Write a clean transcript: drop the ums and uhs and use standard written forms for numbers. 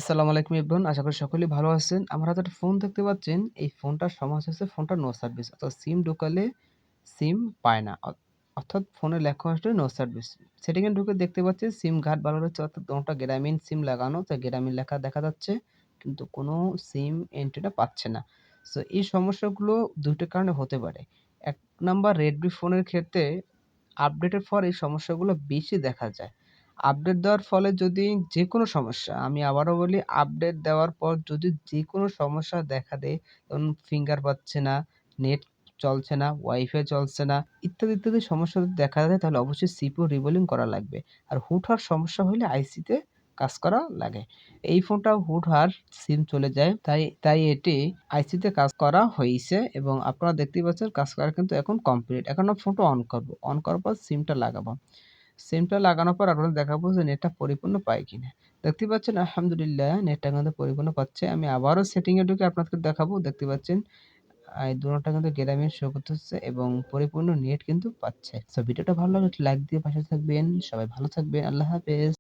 আসসালামু আলাইকুম এভরিওয়ান। আশা করি সকলেই ভালো আছেন। আমার হাতে একটা ফোন দেখতে পাচ্ছেন। এই ফোনটার সমস্যা হচ্ছে ফোনটা নো সার্ভিস। অর্থাৎ সিম ঢোকালে সিম পায় না। অর্থাৎ ফোনে লেখা আসলে নো সার্ভিস। সেটিং এ ঢুকে দেখতে পাচ্ছি সিম ঘাট ভালো রয়েছে অর্থাৎ কোনটা গ্রামীণ সিম লাগানো, তাই গ্রামীণ লেখা দেখা যাচ্ছে। কিন্তু কোনো সিম এন্ট্রিটা পাচ্ছে না। সো এই সমস্যাগুলো ২ টা কারণে হতে পারে। ১ নাম্বার Redmi ফোনের ক্ষেত্রে আপডেটের পর এই সমস্যাগুলো বেশি দেখা যায়। আপডেট দেওয়ার ফলে যদি যেকোনো সমস্যা, আমি আবারও বলি আপডেট দেওয়ার পর যদি যেকোনো সমস্যা দেখা দেয়, যেমন ফিঙ্গার পাচ্ছে না, নেট চলছে না, ওয়াইফাই চলছে না, ইত্যাদি সমস্যা যদি দেখা দেয় তাহলে অবশ্যই সিপিইউ রিবোলিং করা লাগবে। আর হুটহাট সমস্যা হইলে আইসিতে কাজ করা লাগে। এই ফোনটা হুটহাট সিম চলে যায় তাই এটি আইসিতে কাজ করা হইছে এবং আপনারা দেখতেই পাচ্ছেন কাজ করা কিন্তু এখন কমপ্লিট। এখন আমরা ফোনটা অন করব। অন করার পর সিমটা লাগাবো। সিমটা লাগানোর পর আপনাদের দেখাবো যে নেটটা পরিপূর্ণ পায় কিনা। দেখতেই পাচ্ছেন আলহামদুলিল্লাহ নেটটা কিন্তু পরিপূর্ণ পাচ্ছে। আমি আবারও সেটিং এ ঢুকে আপনাদেরকে দেখাবো। দেখতে পাচ্ছেন এই দুটোটা কিন্তু গ্রামীণ শো করতেছে এবং পরিপূর্ণ নেট কিন্তু পাচ্ছে। সো ভিডিওটা ভালো লাগলে একটি লাইক দিয়ে পাশে থাকবেন। সবাই ভালো থাকবেন। আল্লাহ হাফেজ।